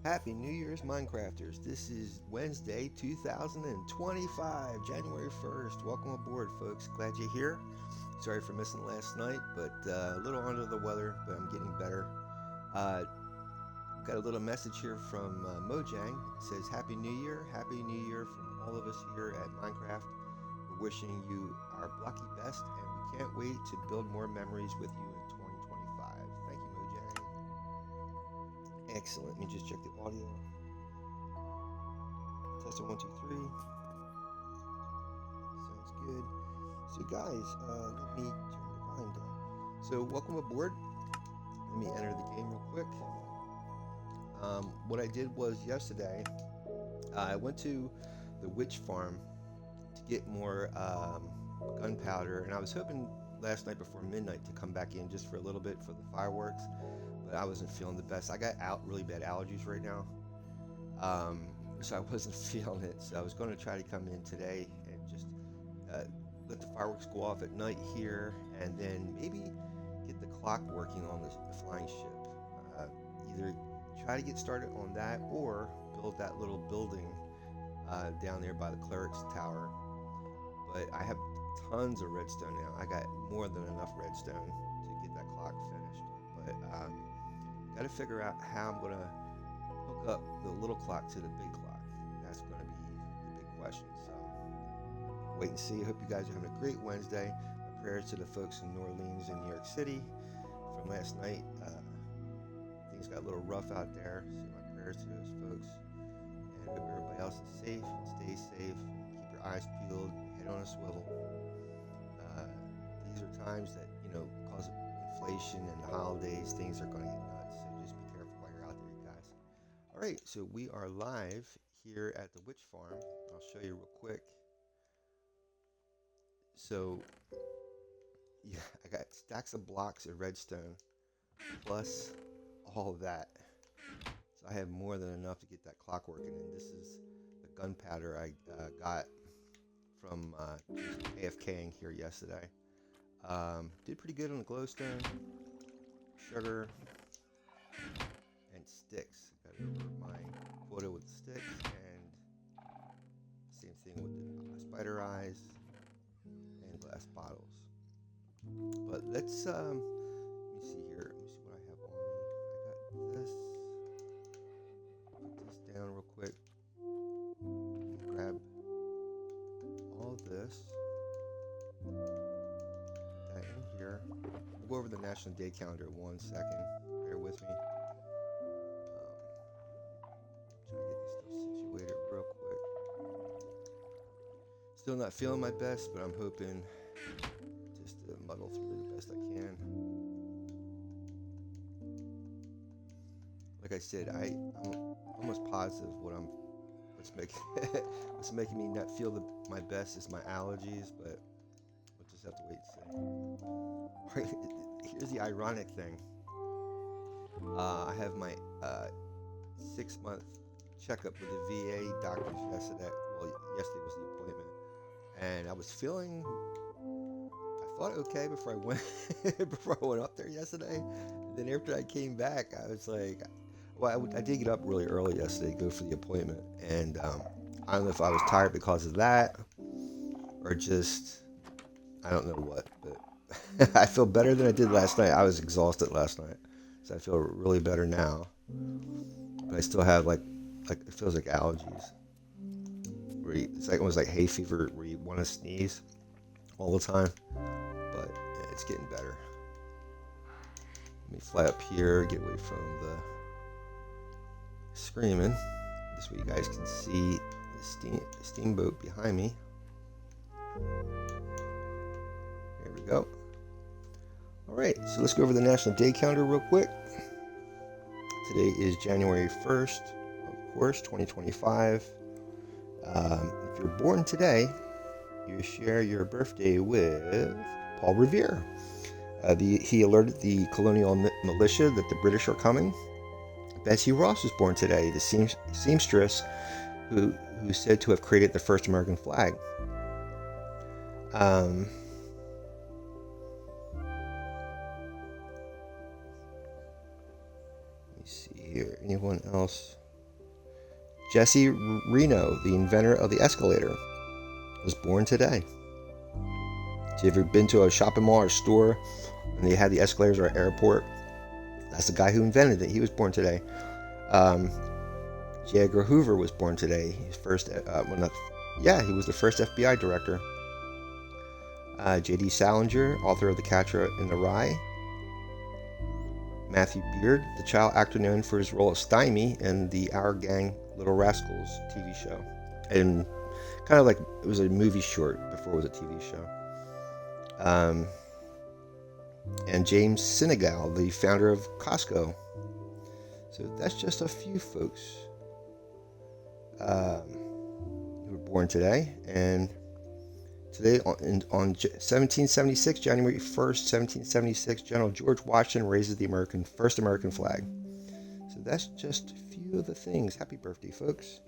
Happy New Year's, Minecrafters. This is Wednesday, 2025, January 1st. Welcome aboard, folks. Glad you're here. Sorry for missing last night, but a little under the weather, but I'm getting better. Uh, got a little message here from Mojang. It says, Happy New Year. Happy New Year from all of us here at Minecraft. We're wishing you our blocky best, and we can't wait to build more memories with you in 2025. Thank you, Mojang. Excellent. Let me just check the audio. Test one, two, three. Sounds good. So, guys, let me turn the volume down. So, welcome aboard. Let me enter the game real quick. What I did was yesterday, I went to the witch farm to get more gunpowder, and I was hoping last night before midnight to come back in just for a little bit for the fireworks, but I wasn't feeling the best. I got really bad allergies right now, um, so I wasn't feeling it. So I was going to try to come in today and just uh, let the fireworks go off at night here, and then maybe get the clock working on the flying ship. Uh, Either try to get started on that or build that little building down there by the cleric's tower. But I have tons of redstone now. I got more than enough redstone to get that clock finished. But got to figure out how I'm going to hook up the little clock to the big clock. That's going to be the big question. So wait and see. I hope you guys are having a great Wednesday. My prayers to the folks in New Orleans and New York City from last night. Things got a little rough out there, so my prayers to those folks. And I hope everybody else is safe and stay safe. Keep your eyes peeled, head on a swivel. Uh, these are times that, cause of inflation and the holidays. Things are going to get nuts, so just be careful while you're out there, you guys. All right, so we are live here at the witch farm. I'll show you real quick. So, yeah, I got stacks of blocks of redstone plus all of that. So I have more than enough to get that clock working. And this is the gunpowder I got from AFKing here yesterday. Did pretty good on the glowstone, sugar, and sticks. Got over my quota with sticks, and same thing with the spider eyes and glass bottles. But let's let me see here. Let me see what I have on me. I got this. Put this down real quick. Grab all this. Put that in here. We'll go over the National Day calendar in 1 second. Bear with me. Try to get this stuff situated real quick. Still not feeling my best, but I'm hoping just to muddle through the best I can. Like I said, I'm almost positive what's making me not feel my best is my allergies, but we'll just have to wait and see. Here's the ironic thing. I have my 6-month checkup with the VA doctors yesterday. Well, yesterday was the appointment, and I was feeling. I thought okay before I went before I went up there yesterday. And then after I came back, I was like, well, I did get up really early yesterday to go for the appointment, and I don't know if I was tired because of that or just I don't know what, but I feel better than I did last night. I was exhausted last night, so I feel really better now. But I still have like it feels like allergies. It's like almost like hay fever where you want to sneeze all the time, but it's getting better. Let me fly up here, get away from the screaming. This way you guys can see the steamboat behind me. There we go. All right, so let's go over the National Day calendar real quick. Today is January 1st, of course, 2025. If you're born today, you share your birthday with Paul Revere. He alerted the colonial militia that the British are coming. Betsy Ross was born today, the seamstress who's said to have created the first American flag. Let me see here. Anyone else? Jesse Reno, the inventor of the escalator, was born today. So if you've ever been to a shopping mall or store and they had the escalators or an airport, that's the guy who invented it. He was born today. J. Edgar Hoover was born today. He was the first FBI director. J.D. Salinger, author of The Catcher in the Rye. Matthew Beard, the child actor known for his role of Stymie in the Our Gang Little Rascals TV show. And kind of like it was a movie short before it was a TV show. And James Sinegal, the founder of Costco. So that's just a few folks who were born today. And today, on 1776, January 1st, 1776, General George Washington raises the first American flag. So that's just a few of the things. Happy birthday, folks.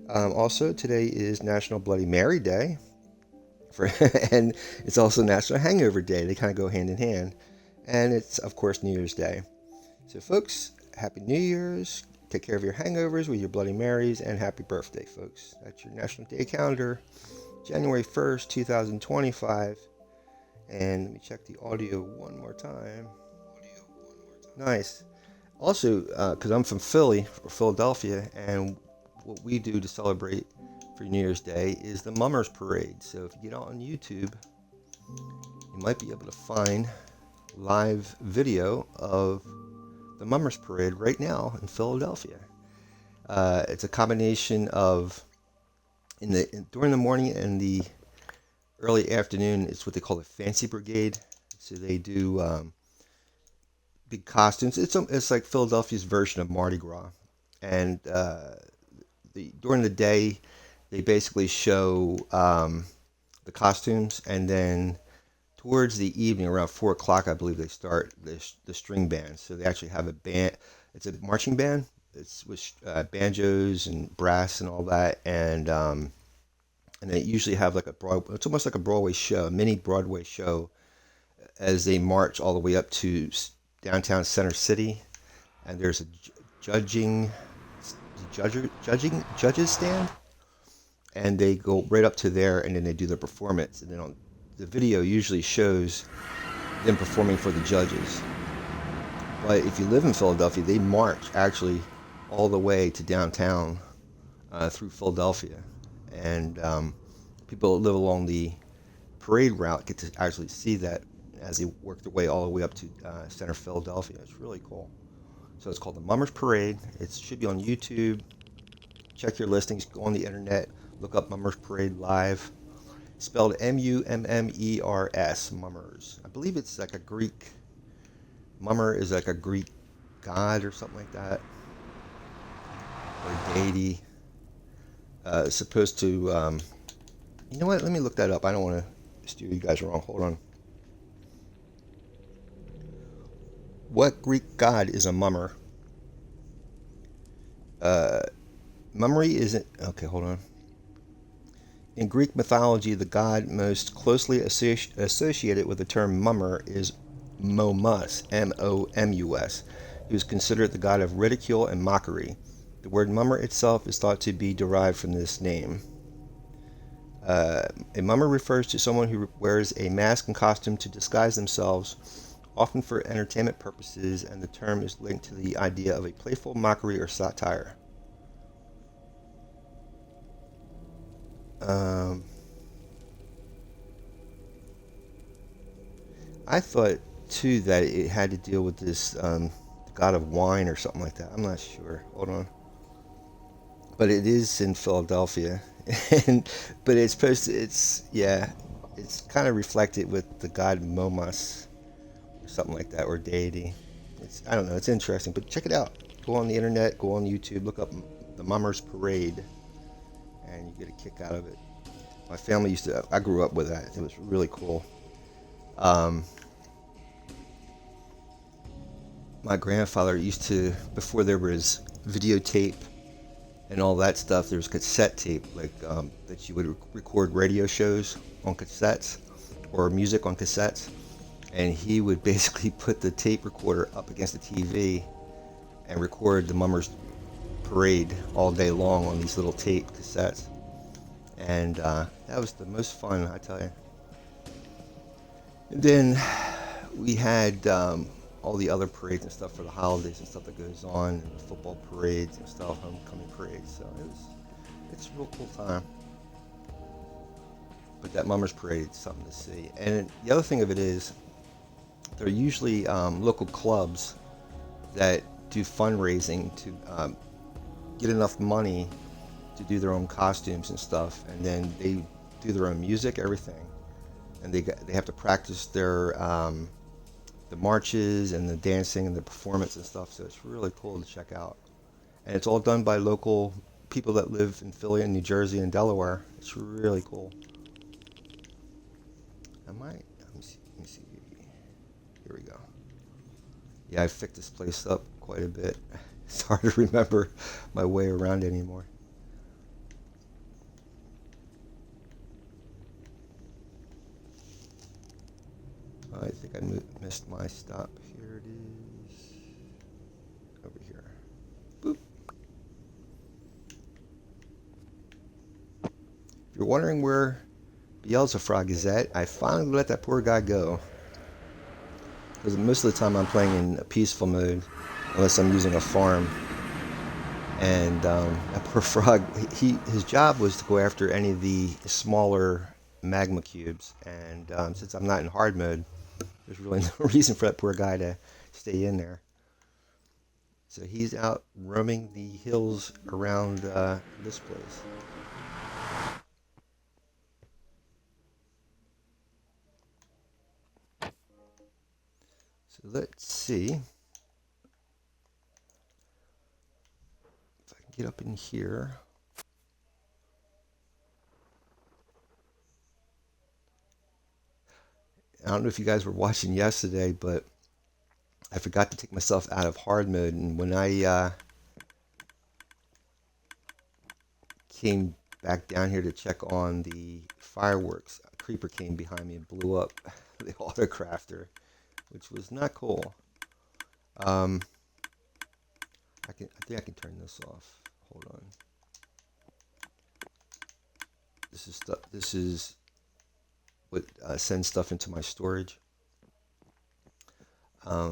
Also, today is National Bloody Mary Day. And it's also National Hangover Day. They kind of go hand in hand. And it's, of course, New Year's Day. So, folks, Happy New Year's. Take care of your hangovers with your Bloody Marys. And happy birthday, folks. That's your National Day calendar. January 1st, 2025. And let me check the audio one more time. Nice. Also, because I'm from Philadelphia, and what we do to celebrate for New Year's Day is the Mummers Parade. So if you get out on YouTube, you might be able to find live video of the Mummers Parade right now in Philadelphia. It's a combination of during the morning and the early afternoon. It's what they call the Fancy Brigade. So they do big costumes. It's like Philadelphia's version of Mardi Gras. And during the day, they basically show the costumes, and then towards the evening, around 4 o'clock, I believe they start the string band. So they actually have a band. It's a marching band. It's with banjos and brass and all that, and they usually have like it's almost like a Broadway show, a mini Broadway show, as they march all the way up to downtown Center City, and there's a judges stand, and they go right up to there, and then they do their performance, and then the video usually shows them performing for the judges. But if you live in Philadelphia, they march actually all the way to downtown through Philadelphia, and people that live along the parade route get to actually see that as they work their way all the way up to center Philadelphia. It's really cool. So it's called the Mummers Parade. It should be on YouTube. Check your listings. Go on the internet. Look up Mummers Parade Live. Spelled Mummers. Mummers. I believe it's like a Greek. Mummer is like a Greek god or something like that. Or deity. Supposed to... you know what? Let me look that up. I don't want to steer you guys wrong. Hold on. What Greek god is a mummer? Mummery isn't... Okay, hold on. In Greek mythology, the god most closely associated with the term mummer is Momus, M-O-M-U-S. He was considered the god of ridicule and mockery. The word mummer itself is thought to be derived from this name. A mummer refers to someone who wears a mask and costume to disguise themselves, often for entertainment purposes, and the term is linked to the idea of a playful mockery or satire. I thought too that it had to deal with this god of wine or something like that. I'm not sure. Hold on. But it is in Philadelphia, but it's supposed to. It's kind of reflected with the god Momus or something like that, or deity. I don't know. It's interesting, but check it out. Go on the internet. Go on YouTube. Look up the Mummers Parade, and you get a kick out of it. My family I grew up with that. It was really cool. My grandfather used to, before there was videotape and all that stuff, there was cassette tape, like that you would record radio shows on cassettes or music on cassettes, and he would basically put the tape recorder up against the TV and record the Mummers parade all day long on these little tape cassettes, and that was the most fun, I tell you. And then we had all the other parades and stuff for the holidays and stuff that goes on, and the football parades and stuff, homecoming parades. So it's a real cool time. But that Mummers Parade is something to see. And the other thing of it is, there are usually local clubs that do fundraising to get enough money to do their own costumes and stuff, and then they do their own music, everything, and they have to practice their the marches and the dancing and the performance and stuff. So it's really cool to check out, and it's all done by local people that live in Philly and New Jersey and Delaware. It's really cool. Let me see. Here we go. Yeah, I picked this place up quite a bit. It's hard to remember my way around anymore. I think I missed my stop. Here it is. Over here. Boop. If you're wondering where Beelzefrog is at, I finally let that poor guy go. Because most of the time I'm playing in a peaceful mode, unless I'm using a farm. And that poor frog, his job was to go after any of the smaller magma cubes. And since I'm not in hard mode, there's really no reason for that poor guy to stay in there. So he's out roaming the hills around this place. So let's see if I can get up in here. I don't know if you guys were watching yesterday, but I forgot to take myself out of hard mode, and when I came back down here to check on the fireworks, a creeper came behind me and blew up the autocrafter, which was not cool. I think I can turn this off. Hold on. This is stuff. This is what sends stuff into my storage. I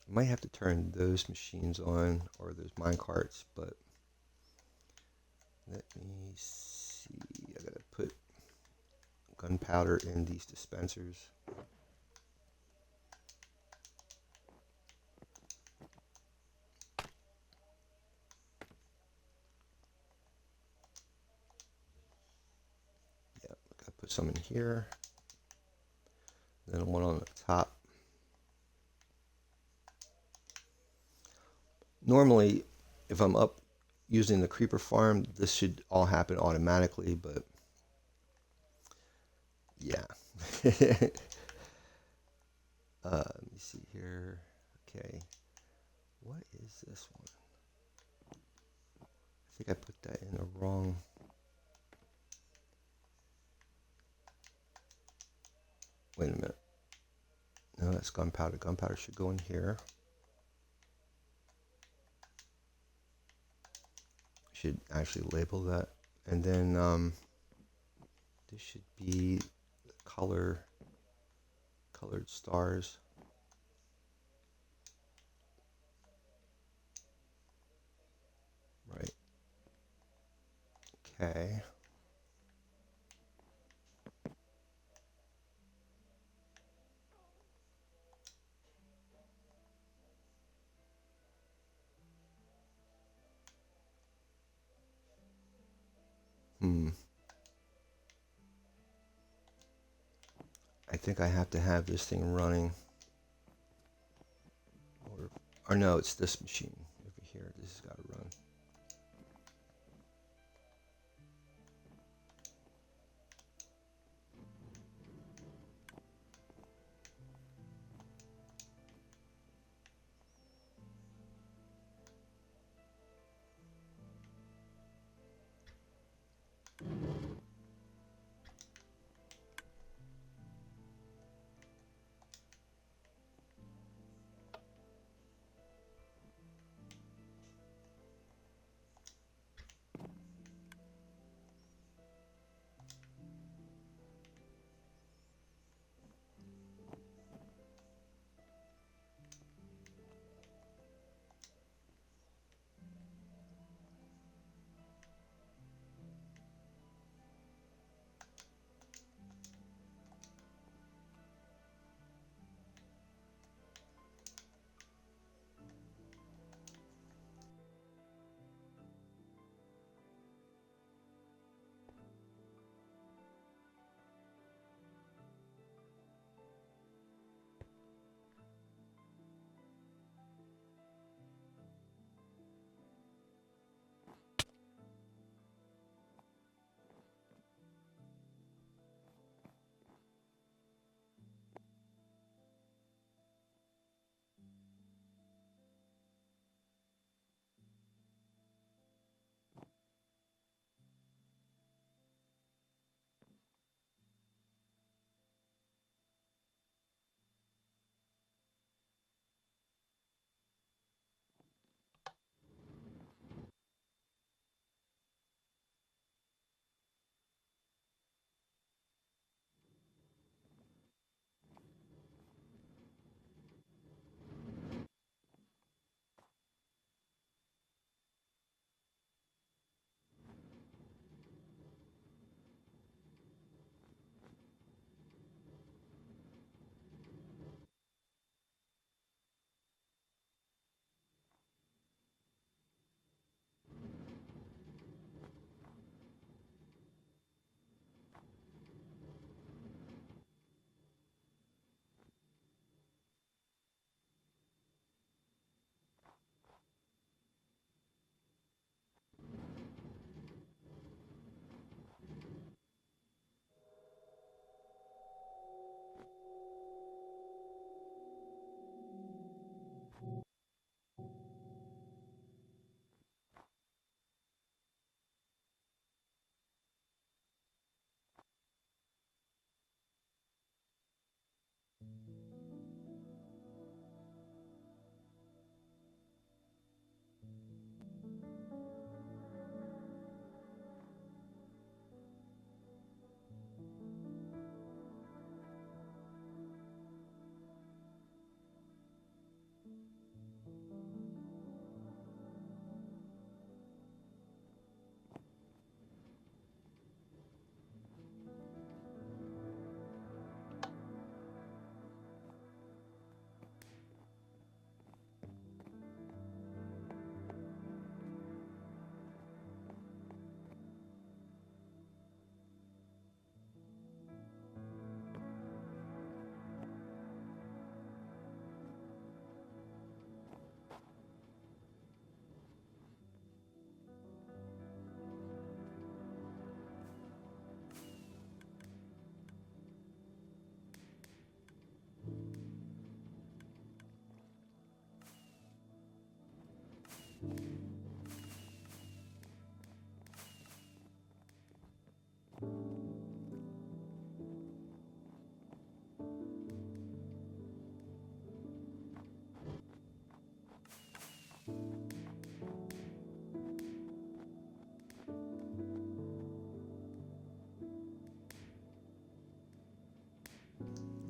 might have to turn those machines on or those mine carts, but let me see. I gotta put gunpowder in these dispensers. Yep, gotta put some in here. Then one on the top. Normally, if I'm up using the creeper farm, this should all happen automatically, but yeah. Let me see here. Okay. What is this one? I think I put that in the wrong. Wait a minute. No, that's gunpowder. Gunpowder should go in here. Should actually label that. And then this should be colored stars. Right. Okay. I think I have to have this thing running. Or no, it's this machine over here. This has got to run.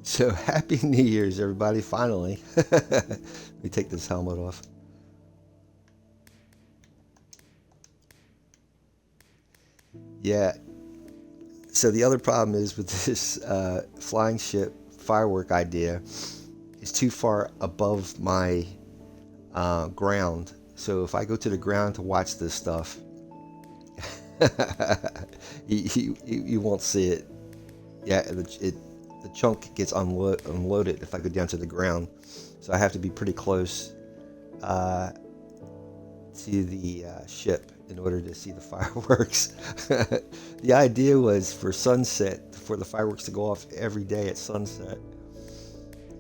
So happy New Year's, everybody! Finally, let me take this helmet off. Yeah. So the other problem is with this flying ship firework idea, it's too far above my ground. So if I go to the ground to watch this stuff, you won't see it. Yeah, the chunk gets unloaded if I go down to the ground. So I have to be pretty close uh, to the ship in order to see the fireworks. The idea was for sunset, for the fireworks to go off every day at sunset,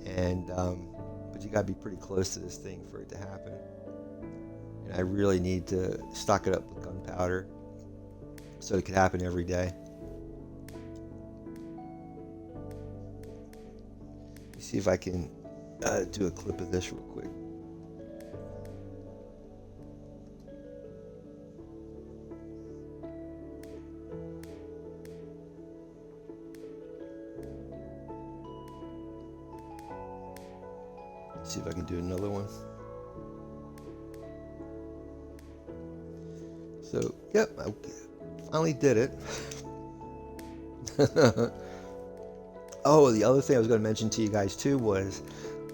and but you gotta be pretty close to this thing for it to happen. And I really need to stock it up with gunpowder so it could happen every day. Let me see if I can do a clip of this real quick. See if I can do another one. So, yep, I finally did it. Oh, the other thing I was going to mention to you guys too was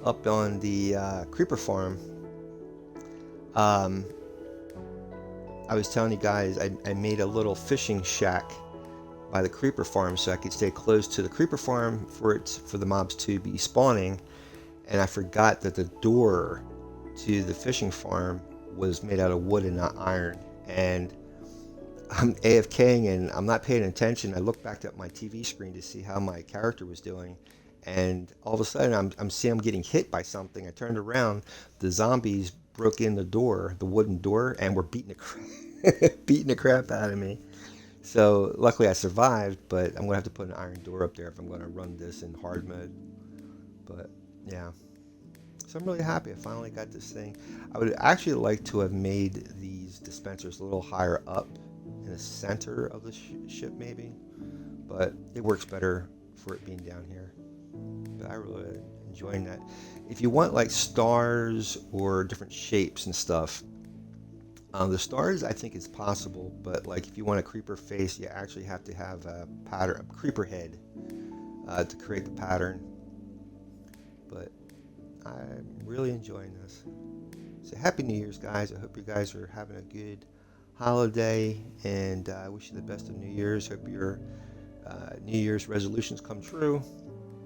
up on the creeper farm. Um, I was telling you guys I made a little fishing shack by the creeper farm so I could stay close to the creeper farm for the mobs to be spawning. And I forgot that the door to the fishing farm was made out of wood and not iron. And I'm AFKing and I'm not paying attention. I looked back at my TV screen to see how my character was doing, and all of a sudden I'm seeing I'm getting hit by something. I turned around, the zombies broke in the door, the wooden door, and were beating the crap out of me. So luckily I survived, but I'm gonna have to put an iron door up there if I'm gonna run this in hard mode. But yeah, so I'm really happy I finally got this thing. I would actually like to have made these dispensers a little higher up in the center of the ship maybe, but it works better for it being down here. But I really enjoying that. If you want like stars or different shapes and stuff, the stars I think it's possible, but like if you want a creeper face, you actually have to have a pattern, a creeper head, to create the pattern. But I'm really enjoying this. So happy New Year's, guys! I hope you guys are having a good holiday, and I wish you the best of New Year's. Hope your New Year's resolutions come true.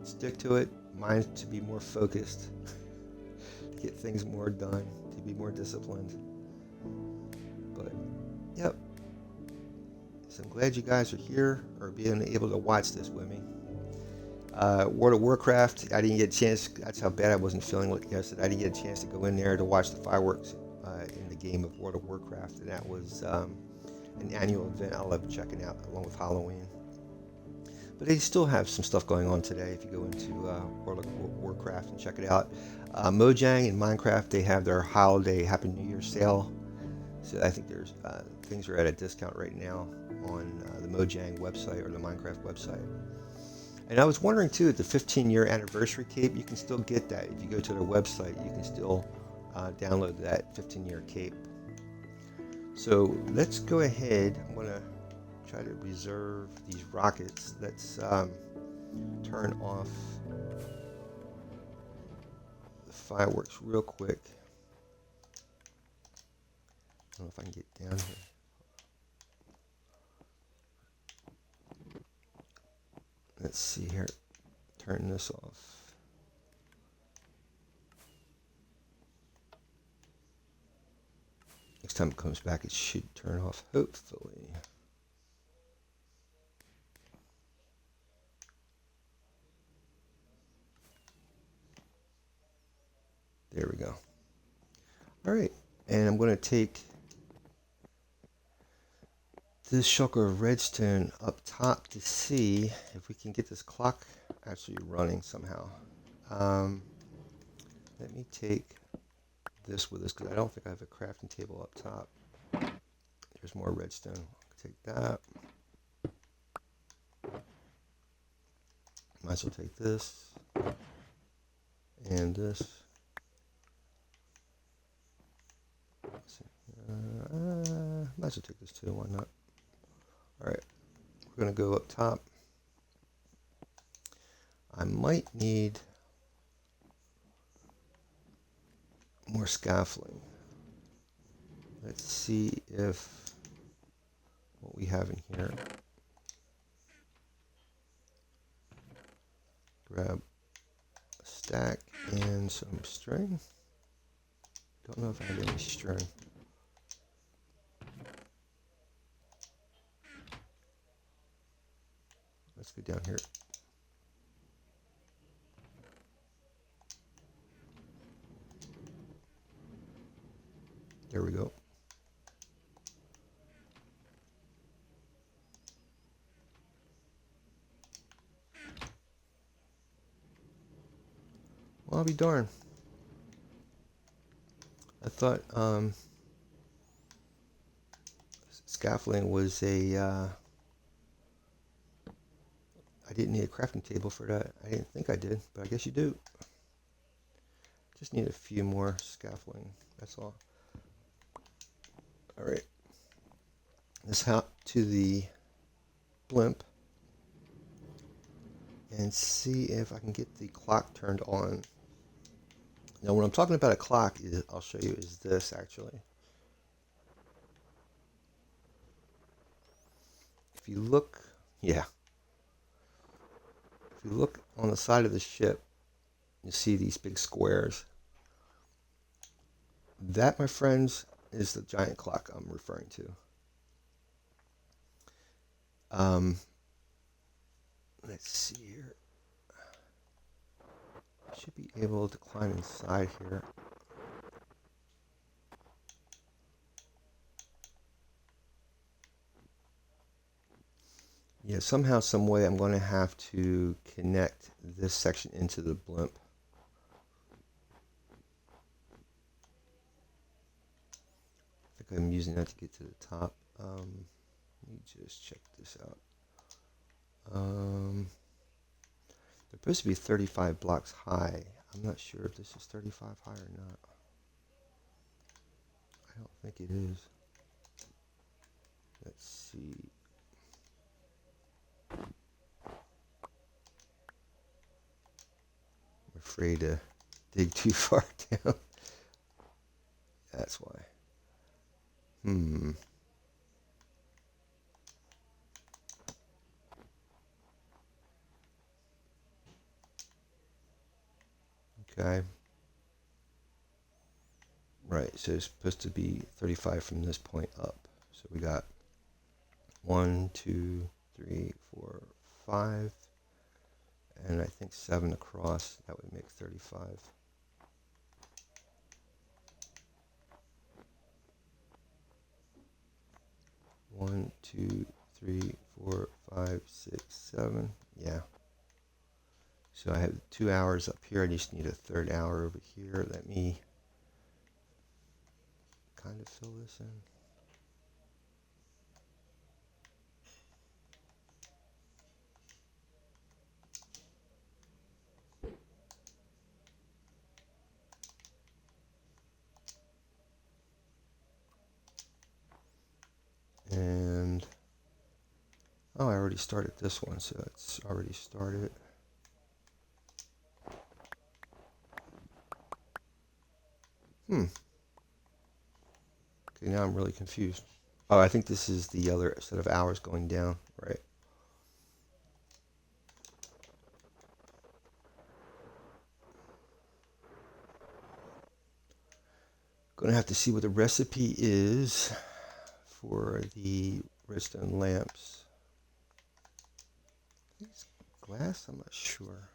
Stick to it. Mine to be more focused, to get things more done, to be more disciplined. But yep. So I'm glad you guys are here or being able to watch this with me. World of Warcraft, I didn't get a chance. That's how bad I wasn't feeling yesterday. I didn't get a chance to go in there to watch the fireworks in the game of World of Warcraft, and that was an annual event I love checking out along with Halloween. But they still have some stuff going on today if you go into World of Warcraft and check it out. Mojang and Minecraft, they have their holiday Happy New Year sale. So I think there's things are at a discount right now on the Mojang website or the Minecraft website. And I was wondering too, at the 15-year anniversary cape, you can still get that. If you go to their website, you can still download that 15-year cape. So let's go ahead. I'm going to try to reserve these rockets. Let's turn off the fireworks real quick. I don't know if I can get down here. Let's see here. Turn this off. Next time it comes back, it should turn off, hopefully. There we go. All right, and I'm going to take this shulker of redstone up top to see if we can get this clock actually running somehow. Let me take this with us because I don't think I have a crafting table up top. There's more redstone. I'll take that. Might as well take this and this. Might as well take this too. Why not? All right, we're gonna go up top. I might need more scaffolding. Let's see if what we have in here. Grab a stack and some string. Don't know if I have any string. Let's go down here. There we go. Well, I'll be darned. I thought scaffolding was a... I didn't need a crafting table for that. I didn't think I did, but I guess you do. Just need a few more scaffolding. That's all. All right. Let's hop to the blimp and see if I can get the clock turned on. Now, when I'm talking about a clock, I'll show you, is this actually. If you look, yeah. If you look on the side of the ship, you see these big squares. That, my friends, is the giant clock I'm referring to. Let's see here. I should be able to climb inside here. Yeah, somehow, some way, I'm going to have to connect this section into the blimp. I think I'm using that to get to the top. Let me just check this out. They're supposed to be 35 blocks high. I'm not sure if this is 35 high or not. I don't think it is. Let's see. I'm afraid to dig too far down. That's why. Okay. Right, so it's supposed to be 35 from this point up. So we got 1, 2, 3, 4, 5, and I think 7 across. That would make 35. One, 2, 3, 4, 5, 6, 7. Yeah. So I have 2 hours up here. I just need a third hour over here. Let me kind of fill this in. And oh, I already started this one, so it's already started. Okay, now I'm really confused. Oh, I think this is the other set of hours going down, right? Gonna have to see what the recipe is for the redstone lamps. I think it's glass, I'm not sure.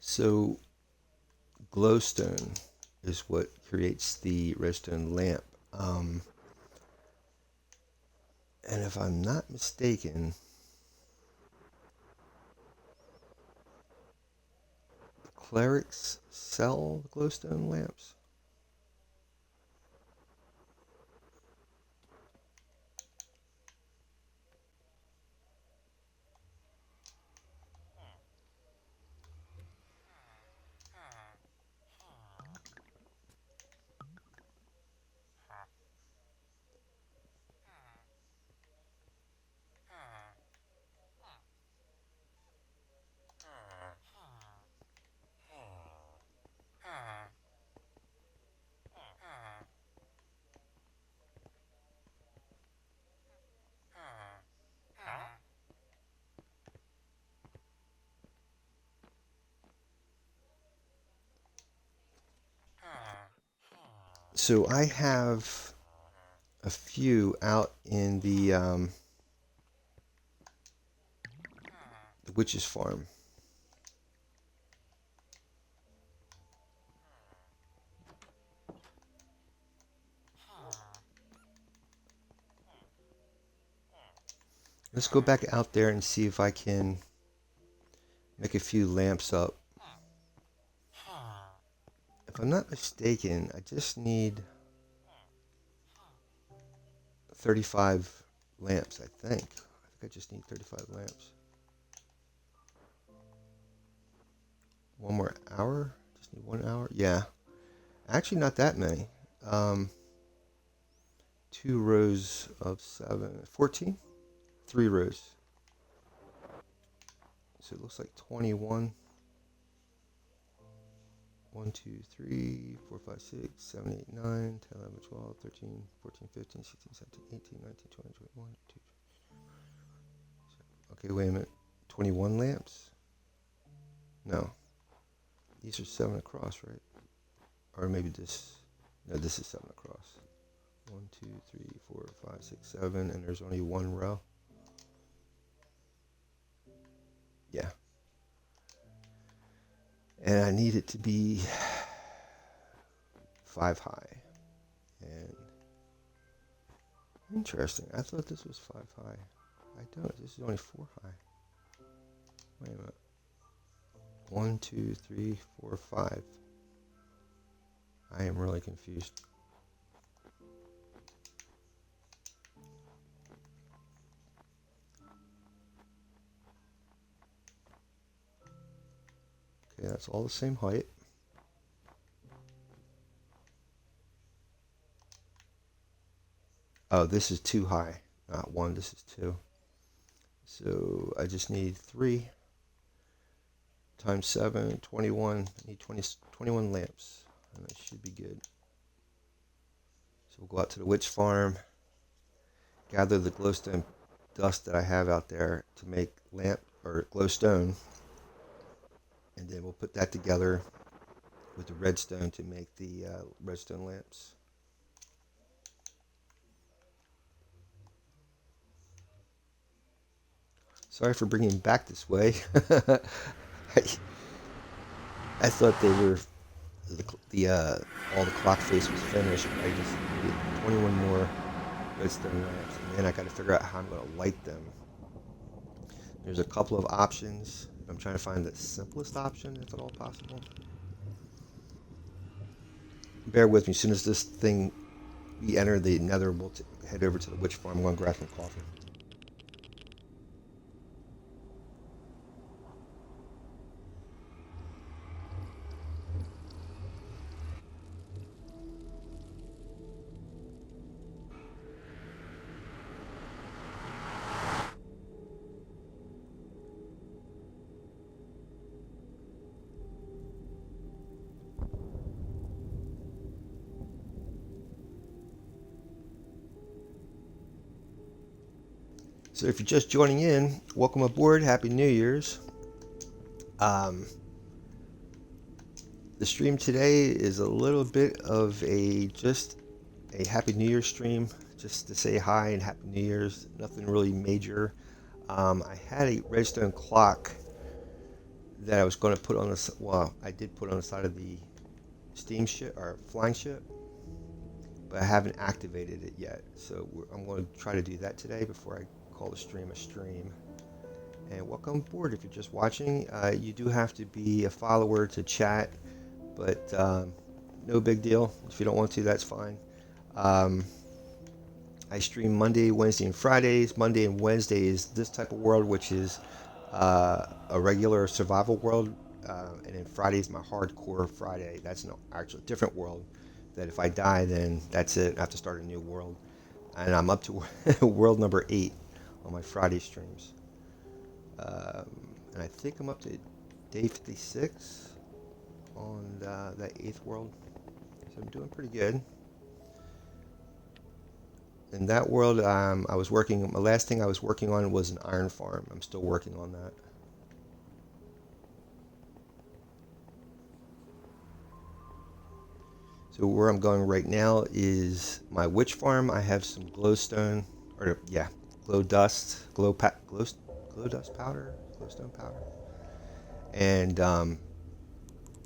So glowstone is what creates the redstone lamp. And if I'm not mistaken, the clerics sell glowstone lamps. So I have a few out in the witch's farm. Let's go back out there and see if I can make a few lamps up. If I'm not mistaken, I just need 35 lamps, I think. I just need 35 lamps. One more hour? Just need 1 hour? Yeah. Actually, not that many. 2 rows of 7, 14? 3 rows. So it looks like 21. 1, 2, 3, 4, 5, 6, 7, 8, 9, 10, 11, 12, 13, 14, 15, 16, 17, 18, 19, 20, 21, 2. Okay, wait a minute. 21 lamps? No. These are 7 across, right? Or maybe this. No, this is 7 across. 1, 2, 3, 4, 5, 6, 7, and there's only 1 row. Yeah. And I need it to be 5 high. And interesting. I thought this was 5 high. I don't. This is only 4 high. Wait a minute. 1, 2, 3, 4, 5. I am really confused. Okay, that's all the same height. Oh, this is 2 high. Not 1, this is 2. So I just need 3 times 7, 21. I need 21 lamps. And that should be good. So we'll go out to the witch farm, gather the glowstone dust that I have out there to make lamp or glowstone, and then we'll put that together with the redstone to make the redstone lamps. Sorry for bringing back this way. I thought they were all the clock face was finished, but I just needed 21 more redstone lamps, and then I got to figure out how I'm going to light them. There's a couple of options. I'm trying to find the simplest option, if at all possible. Bear with me. As soon as this thing we enter the nether, we'll head over to the witch farm. I'm going to grab some coffee. So if you're just joining in, welcome aboard. Happy New Year's. The stream today is a little bit of just a Happy New Year's stream, just to say hi and Happy New Year's. Nothing really major. I had a redstone clock that I was going to put on the well, I did put on the side of the steam ship or flying ship, but I haven't activated it yet. So I'm going to try to do that today before I call the stream a stream. And welcome aboard if you're just watching. You do have to be a follower to chat, but no big deal. If you don't want to, that's fine. Um, I stream Monday, Wednesday, and Fridays. Monday and Wednesday is this type of world, which is a regular survival world. And then Friday is my hardcore Friday. That's an actual different world. That if I die, then that's it. I have to start a new world. And I'm up to world number 8 on my Friday streams. And I think I'm up to day 56 on that 8th world. So I'm doing pretty good. In that world, I was working. My last thing I was working on was an iron farm. I'm still working on that. So where I'm going right now is my witch farm. I have some glowstone, or yeah, glow dust, glow dust powder, glowstone powder, and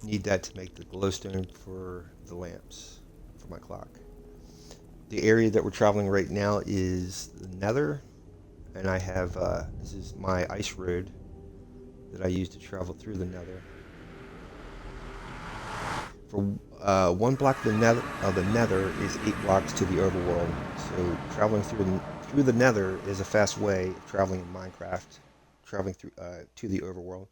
need that to make the glowstone for the lamps for my clock. The area that we're traveling right now is the Nether, and I have this is my ice road that I use to travel through the Nether. For 1 block of the Nether is 8 blocks to the overworld. So traveling through the Nether is a fast way of traveling in Minecraft, traveling through to the overworld.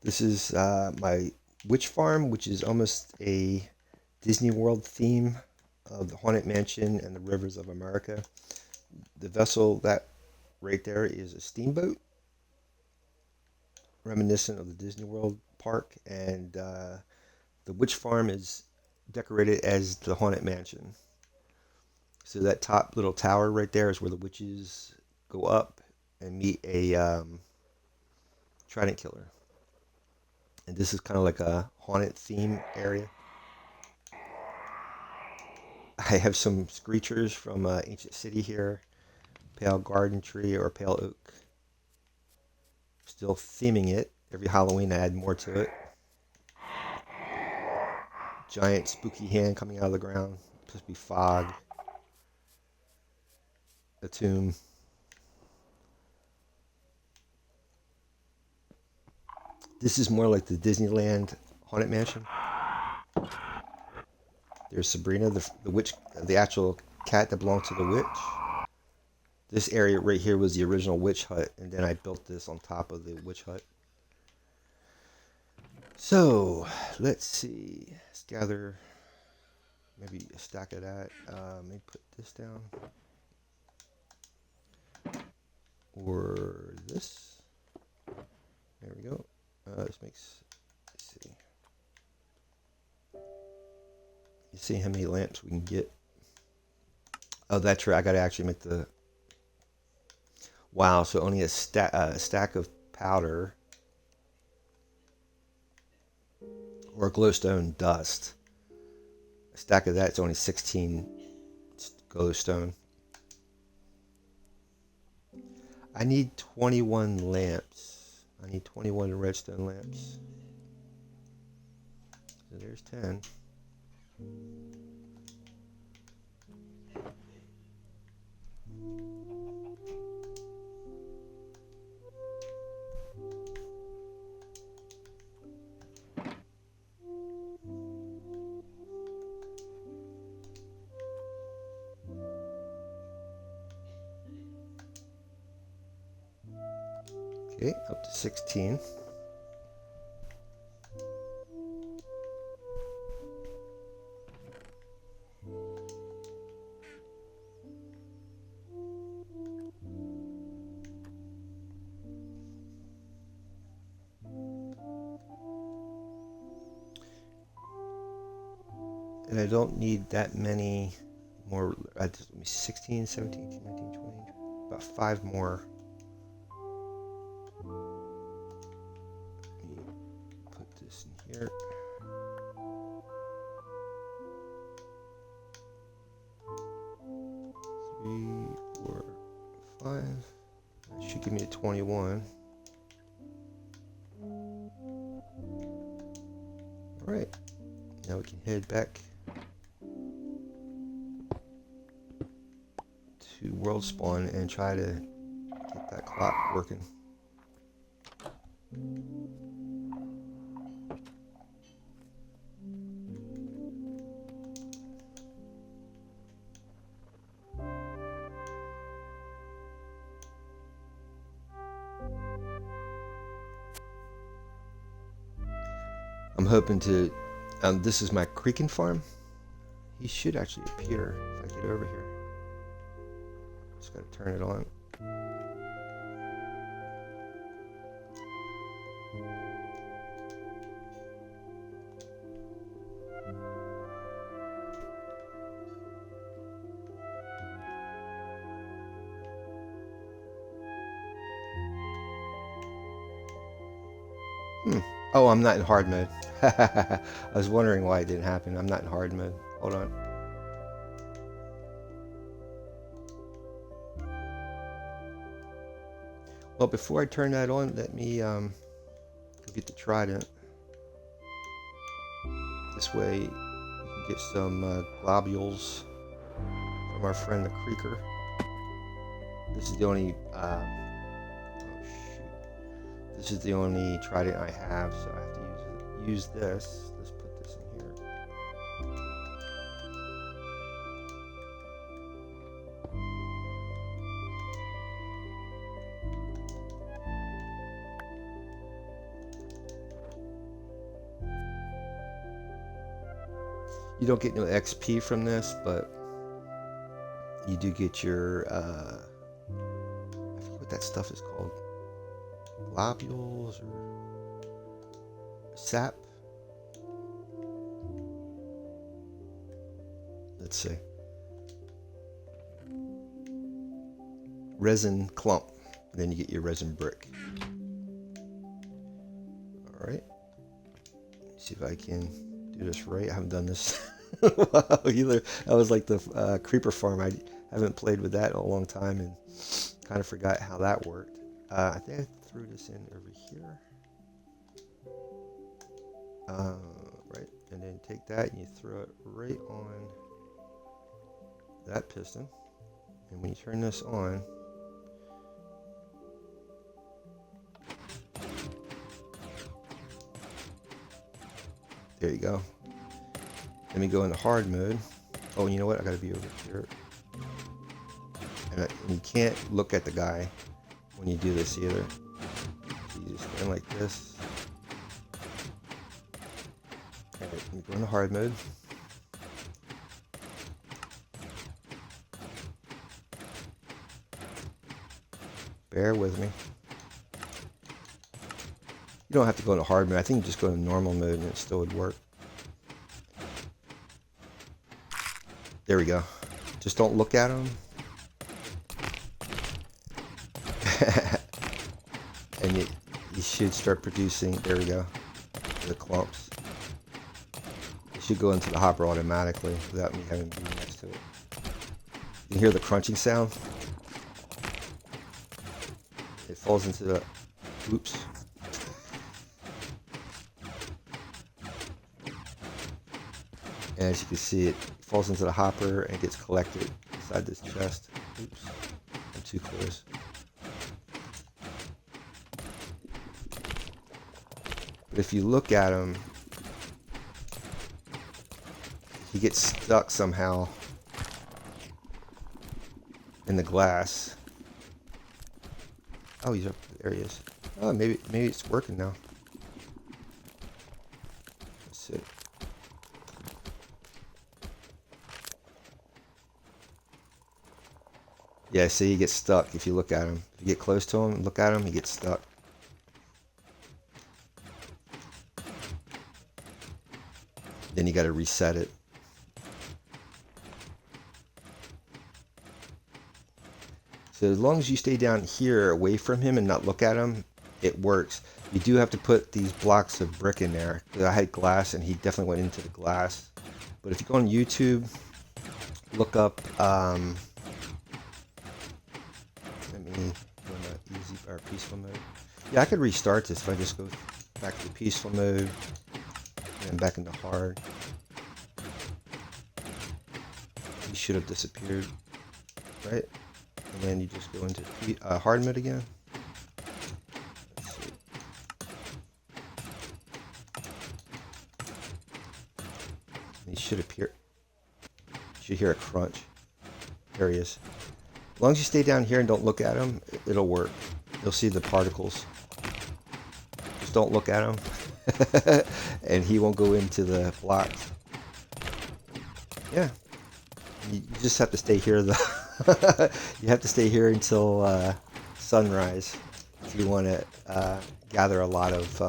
This is my witch farm, which is almost a Disney World theme of the Haunted Mansion and the Rivers of America. The vessel that right there is a steamboat, reminiscent of the Disney World park, and the witch farm is decorated as the Haunted Mansion. So that top little tower right there is where the witches go up and meet a trident killer. And this is kind of like a haunted theme area. I have some screechers from Ancient City here, Pale Garden Tree or Pale Oak. Still theming it. Every Halloween I add more to it. Giant spooky hand coming out of the ground. Supposed to be fog. A tomb. This is more like the Disneyland Haunted Mansion. There's Sabrina, the witch, the actual cat that belonged to the witch. This area right here was the original witch hut, and then I built this on top of the witch hut. So, let's see. Let's gather maybe a stack of that. Maybe put this down. Or this. There we go. This makes, let's see. You see how many lamps we can get. Oh, that's right. I gotta actually make the. Wow, so only a stack of powder or glowstone dust. A stack of that's only 16 glowstone. I need 21 lamps. I need 21 redstone lamps. So there's 10. Okay, up to 16. And I don't need that many more. 16, 17, 18, 19, 20. About 5 more. Let me put this in here. should give me a 21. Alright, now we can head back to World Spawn and try to get that clock working. I'm hoping to, this is my Creaking farm. He should actually appear if I get over here. Just gotta turn it on. Oh, I'm not in hard mode. I was wondering why it didn't happen. I'm not in hard mode. Hold on. Well, before I turn that on, let me go get the trident. This way we can get some globules from our friend the Creaker. This is the only this is the only trident I have, so I have to use this. Let's put this in here. You don't get no XP from this, but you do get your I forget what that stuff is called. Globules or sap. Let's see. Resin clump. Then you get your resin brick. Alright. See if I can do this right. I haven't done this in a while either. That was like the creeper farm. I haven't played with that in a long time and kind of forgot how that worked. I think I threw this in over here. Right, and then take that and you throw it right on that piston. And when you turn this on, there you go. Let me go into hard mode. Oh, you know what? I gotta be over here. And you can't look at the guy when you do this either. So you just stand like this. Alright, let me go into hard mode. Bear with me. You don't have to go into hard mode. I think you just go into normal mode and it still would work. There we go. Just don't look at them. And you should start producing, there we go, the clumps. It should go into the hopper automatically without me having to be next to it. You can hear the crunching sound. It falls into the, oops. And as you can see, it falls into the hopper and gets collected inside this chest. Oops, I'm too close. But if you look at him, he gets stuck somehow in the glass. Oh, he's up. There he is. Oh, maybe it's working now. Let's see. Yeah, see, he gets stuck if you look at him. If you get close to him and look at him, he gets stuck. Then you got to reset it. So as long as you stay down here away from him and not look at him, it works. You do have to put these blocks of brick in there. I had glass and he definitely went into the glass. But if you go on YouTube, look up, let me go to easy or peaceful mode. Yeah, I could restart this if I just go back to peaceful mode and then back into hard. You should have disappeared, right? And then you just go into hard mode again. Let's see. And he should appear. You should hear a crunch. There he is. As long as you stay down here and don't look at him, it'll work. You'll see the particles. Just don't look at him, and he won't go into the blocks. Yeah. You just have to stay here, though. You have to stay here until sunrise if you want to gather a lot of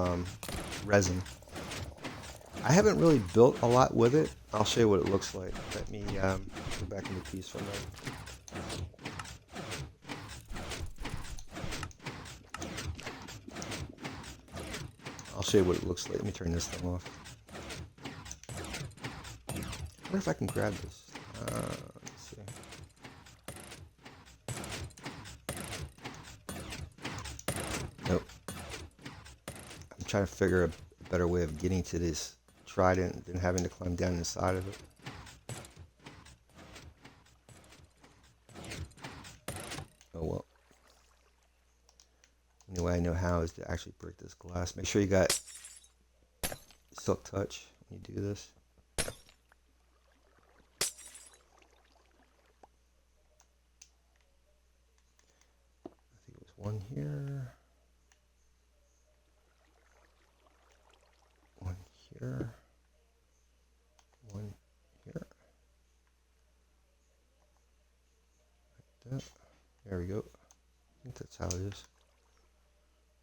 resin. I haven't really built a lot with it. I'll show you what it looks like. Let me go back into peaceful mode. I'll show you what it looks like. Let me turn this thing off. I wonder if I can grab this. Let's see. Nope. I'm trying to figure a better way of getting to this trident than having to climb down inside of it. Oh well. The only way I know how is to actually break this glass. Make sure you got silk touch when you do this. I think it was one here. One here. One here. Like that. There we go. I think that's how it is.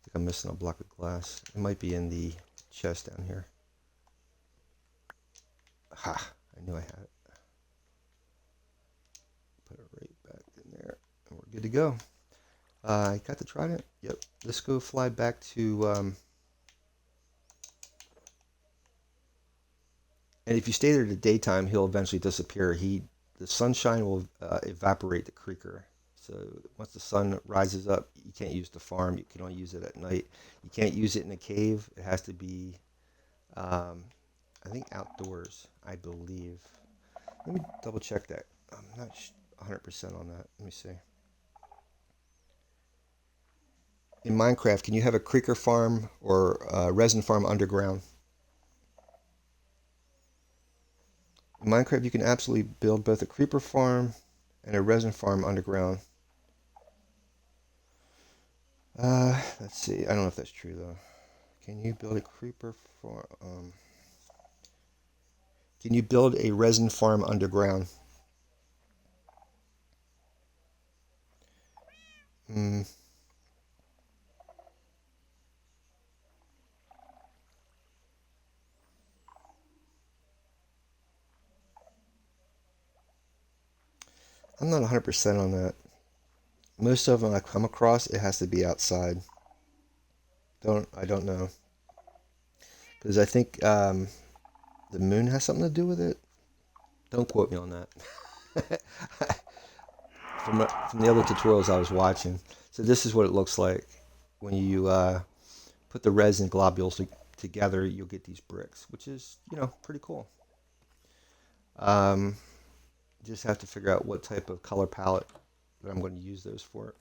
I think I'm missing a block of glass. It might be in the chest down here. Ha! I knew I had it. Put it right back in there, and we're good to go. I got the trident. Yep. Let's go fly back to. And if you stay there in the daytime, he'll eventually disappear. The sunshine will evaporate the creeker. So once the sun rises up, you can't use the farm. You can only use it at night. You can't use it in a cave. It has to be, I think, outdoors, I believe. Let me double check that. I'm not 100% on that. Let me see. In Minecraft, can you have a creeper farm or a resin farm underground? In Minecraft, you can absolutely build both a creeper farm and a resin farm underground. Let's see. I don't know if that's true though. Can you build a creeper farm? Can you build a resin farm underground? Hmm. I'm not 100% on that. Most of them I come across, it has to be outside. I don't know. Because I think the moon has something to do with it. Don't quote me on that. From the other tutorials I was watching. So this is what it looks like. When you put the resin globules together, you'll get these bricks, which is, pretty cool. Just have to figure out what type of color palette that I'm going to use those for.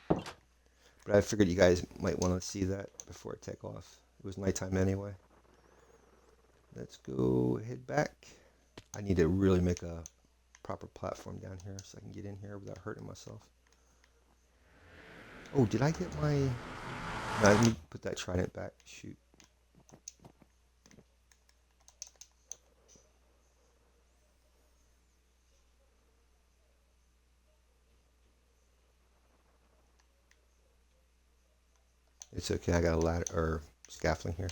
But I figured you guys might want to see that before I take off. It was nighttime anyway. Let's go head back. I need to really make a proper platform down here so I can get in here without hurting myself. Oh, did I get my... No, let me put that trident back. Shoot. It's okay, I got a ladder or scaffolding here.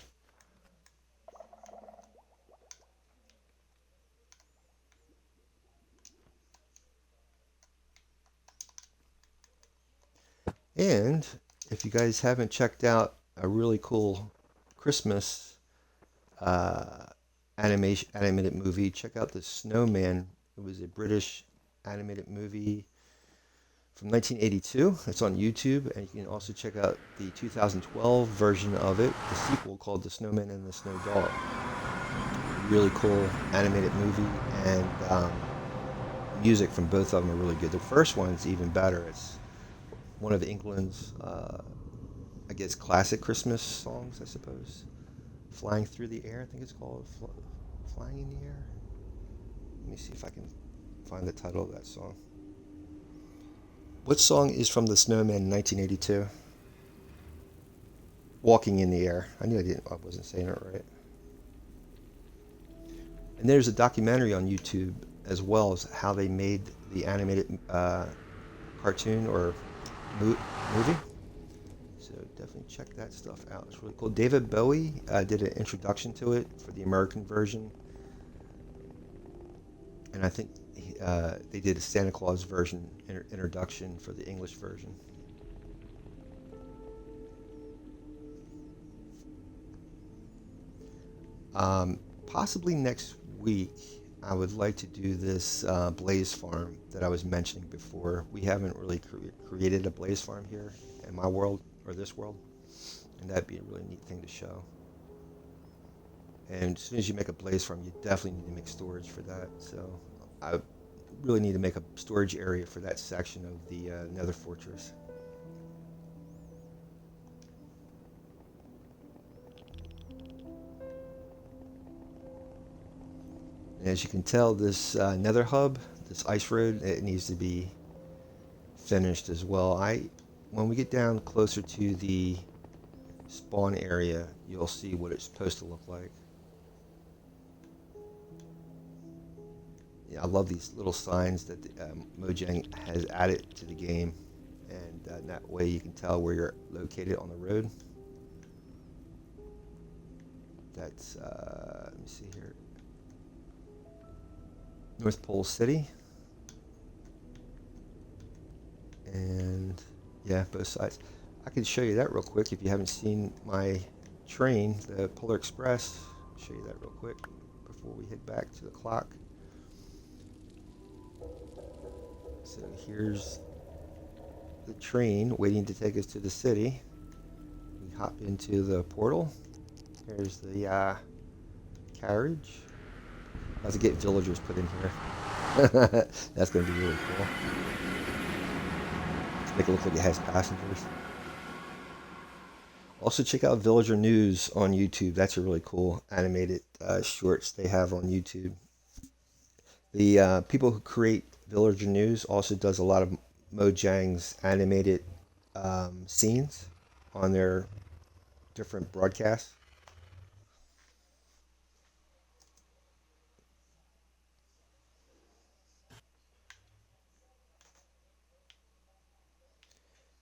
And if you guys haven't checked out a really cool Christmas animated movie, check out The Snowman. It was a British animated movie from 1982. It's on YouTube, and you can also check out the 2012 version of it, the sequel called The Snowman and the Snow Dog. Really cool animated movie, and music from both of them are really good. The first one's even better. It's one of England's, I guess, classic Christmas songs, I suppose. Flying Through the Air, I think it's called. Flying in the Air. Let me see if I can find the title of that song. What song is from The Snowman in 1982? Walking in the Air. I knew I wasn't saying it right. And there's a documentary on YouTube as well as how they made the animated cartoon or movie. So definitely check that stuff out. It's really cool. David Bowie did an introduction to it for the American version, and I think they did a Santa Claus version introduction for the English version. Possibly next week, I would like to do this Blaze Farm that I was mentioning before. We haven't really created a Blaze Farm here in my world, or this world, and that'd be a really neat thing to show. And as soon as you make a Blaze Farm, you definitely need to make storage for that. So I really need to make a storage area for that section of the Nether Fortress. And as you can tell, this Nether Hub, this ice road, it needs to be finished as well. When we get down closer to the spawn area, you'll see what it's supposed to look like. Yeah, I love these little signs that Mojang has added to the game, and that way you can tell where you're located on the road. That's, let me see here, North Pole City. And yeah, both sides. I can show you that real quick if you haven't seen my train, the Polar Express. I'll show you that real quick before we head back to the clock. So here's the train waiting to take us to the city. We hop into the portal. Here's the carriage. I have to get villagers put in here. That's going to be really cool. Let's make it look like it has passengers. Also, check out Villager News on YouTube. That's a really cool animated shorts they have on YouTube. The people who create Villager News also does a lot of Mojang's animated scenes on their different broadcasts.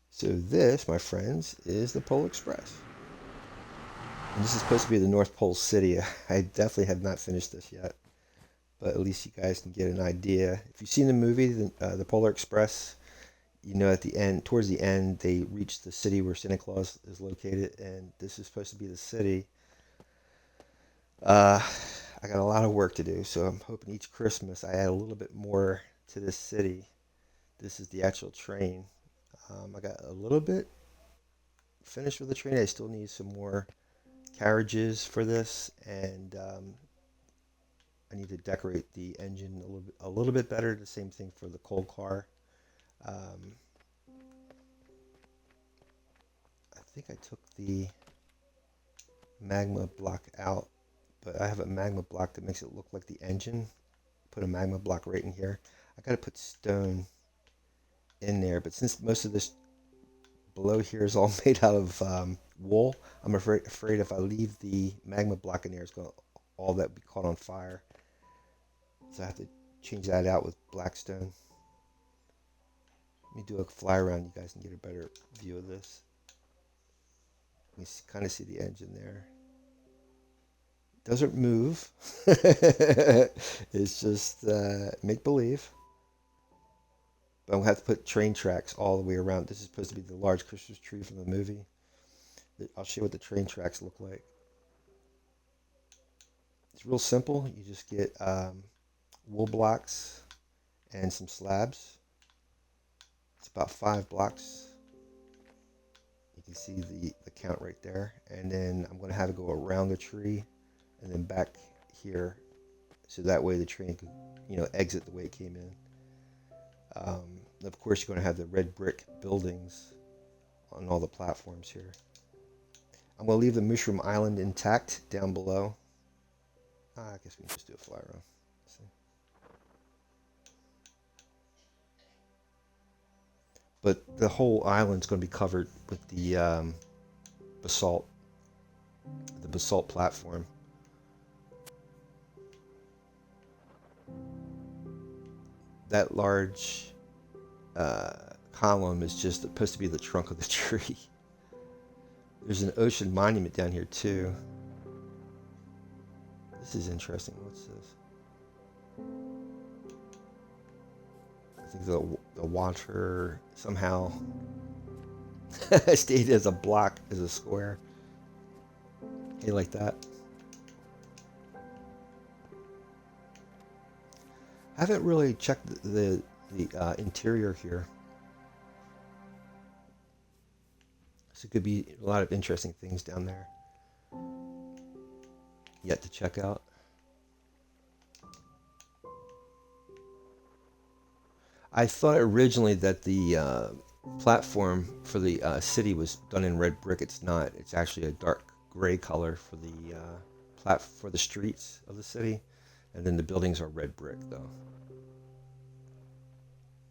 So this, my friends, is the Pole Express. And this is supposed to be the North Pole City. I definitely have not finished this yet, but at least you guys can get an idea. If you've seen the movie, the Polar Express, you know at the end, towards the end, they reach the city where Santa Claus is located, and this is supposed to be the city. Uh, I got a lot of work to do, so I'm hoping each Christmas I add a little bit more to this city. This is the actual train. I got a little bit finished with the train. I still need some more carriages for this, and I need to decorate the engine a little bit better. The same thing for the coal car. Um, I think I took the magma block out, but I have a magma block that makes it look like the engine. Put a magma block right in here. I gotta put stone in there, but since most of this below here is all made out of wool, I'm afraid if I leave the magma block in there, it's going to all that be caught on fire. So I have to change that out with black stone. Let me do a fly around. You guys can get a better view of this. You kind of see the engine there. It doesn't move. It's just make believe. But I'm going to have to put train tracks all the way around. This is supposed to be the large Christmas tree from the movie. I'll show you what the train tracks look like. It's real simple. You just get wool blocks and some slabs. It's about 5 blocks. You can see the count right there. And then I'm going to have it go around the tree and then back here. So that way the train could, exit the way it came in. Of course, you're going to have the red brick buildings on all the platforms here. I'm going to leave the Mushroom Island intact down below. I guess we can just do a fly around. But the whole island's going to be covered with the basalt platform. That large column is just supposed to be the trunk of the tree. There's an ocean monument down here too. This is interesting. What's this? I think the water somehow stayed as a block, as a square. Hey, like that. I haven't really checked the interior here. So it could be a lot of interesting things down there yet to check out. I thought originally that the platform for the city was done in red brick. It's not. It's actually a dark gray color for the streets of the city, and then the buildings are red brick though.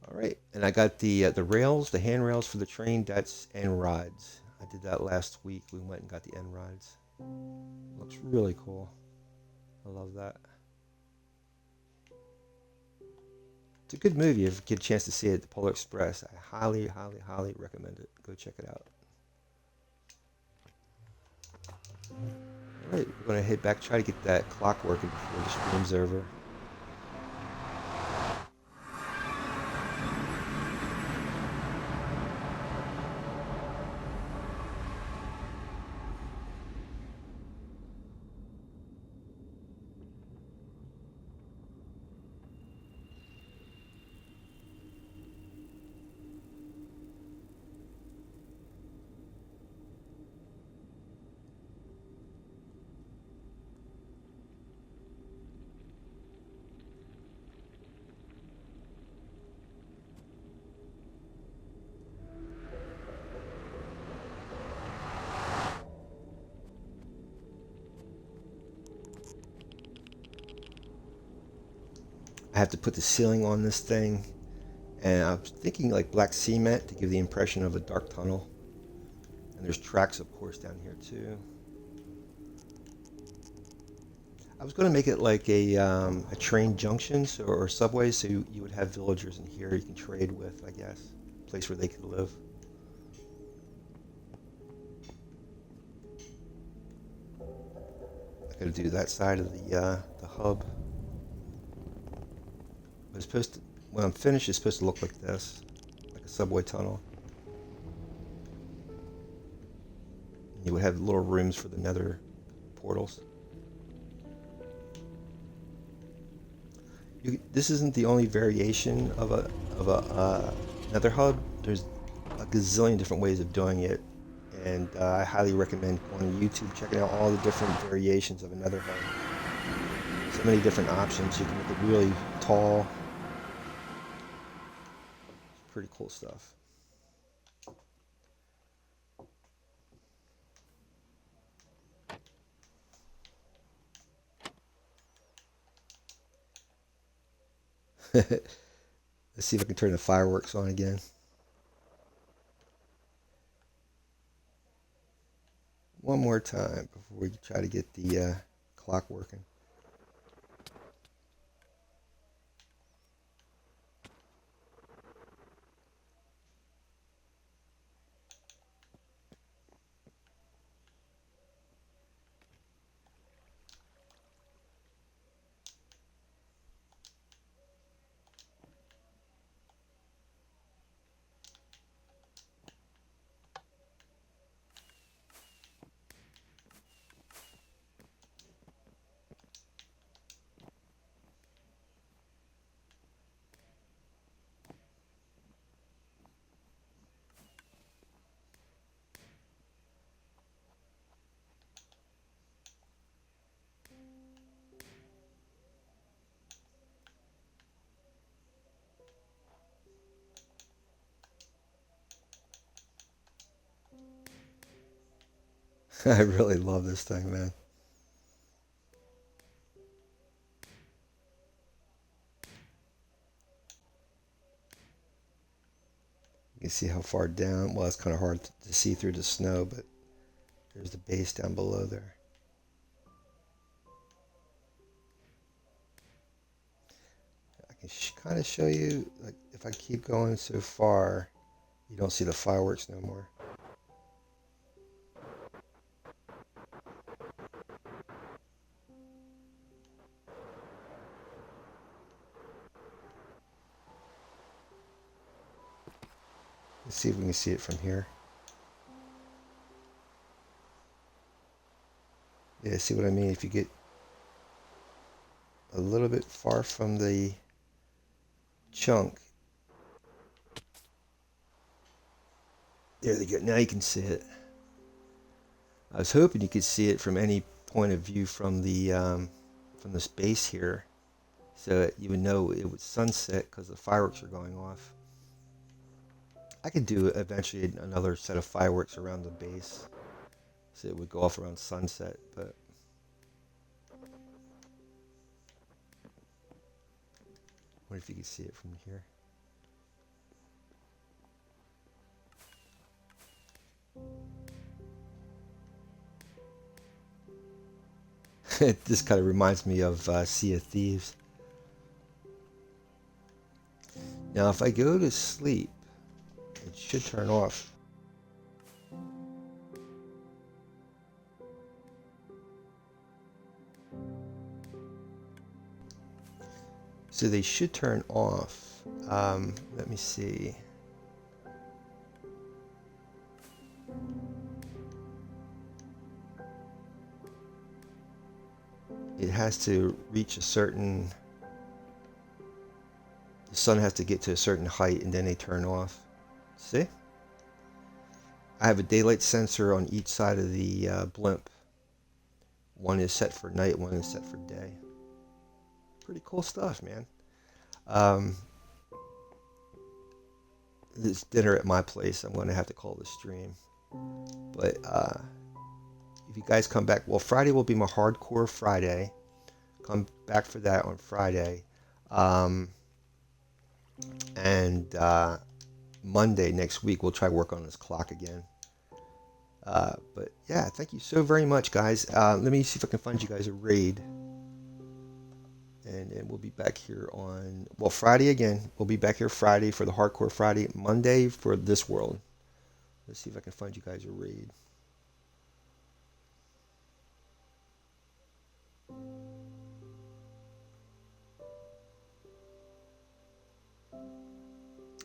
All right, and I got the rails, the handrails for the train. That's end rides. I did that last week. We went and got the end rides. Looks really cool. I love that. It's a good movie if you get a chance to see it. The Polar Express. I highly, highly, highly recommend it. Go check it out. All right, we're gonna head back, try to get that clock working before the stream's over. I have to put the ceiling on this thing, and I was thinking like black cement to give the impression of a dark tunnel. And there's tracks, of course, down here too. I was going to make it like a train junction or subway, so you would have villagers in here you can trade with, I guess. A place where they could live. I got to do that side of the hub. But it's supposed to, when I'm finished, it's supposed to look like this, like a subway tunnel. You would have little rooms for the nether portals. This isn't the only variation of a nether hub. There's a gazillion different ways of doing it, and I highly recommend going to YouTube, checking out all the different variations of a nether hub. So many different options. You can make it really tall. It's pretty cool stuff. Let's see if I can turn the fireworks on again. One more time before we try to get the clock working. I really love this thing, man. You can see how far down. Well, it's kind of hard to see through the snow, but there's the base down below there. I can kind of show you, like, if I keep going so far, you don't see the fireworks no more. Let's see if we can see it from here. Yeah, see what I mean? If you get a little bit far from the chunk, there they go. Now you can see it. I was hoping you could see it from any point of view from the space here, so that you would know it was sunset because the fireworks are going off. I could do eventually another set of fireworks around the base, so it would go off around sunset. But what if you could see it from here? This kind of reminds me of Sea of Thieves. Now, if I go to sleep, it should turn off. So they should turn off. Let me see. It has to reach a certain, the sun has to get to a certain height and then they turn off. See? I have a daylight sensor on each side of the blimp. One is set for night, one is set for day. Pretty cool stuff, man. This dinner at my place, I'm going to have to call the stream. But if you guys come back, well, Friday will be my hardcore Friday. Come back for that on Friday. And Monday next week, we'll try work on this clock again. But yeah, thank you so very much, guys. Let me see if I can find you guys a raid. And we'll be back here on, well, Friday again. We'll be back here Friday for the Hardcore Friday. Monday for This World. Let's see if I can find you guys a raid.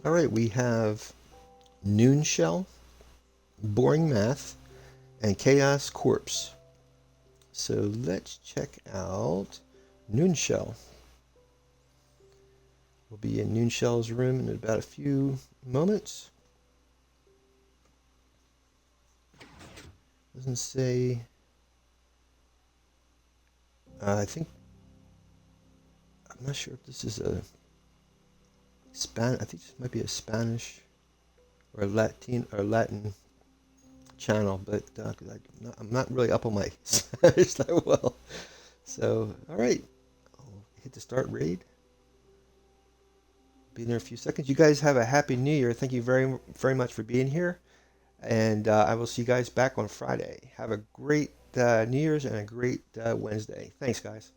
All right, we have Noon Shell, Boring Math, and Chaos Corpse. So let's check out Noon Shell. We'll be in Noon Shell's room in about a few moments. Doesn't say. I think. I'm not sure if this is a I think this might be a Spanish or Latin channel, but I'm not really up on my Spanish that well. So, all right, I'll hit the start raid. Be there in a few seconds. You guys have a happy New Year. Thank you very, very much for being here, and I will see you guys back on Friday. Have a great New Year's and a great Wednesday. Thanks, guys.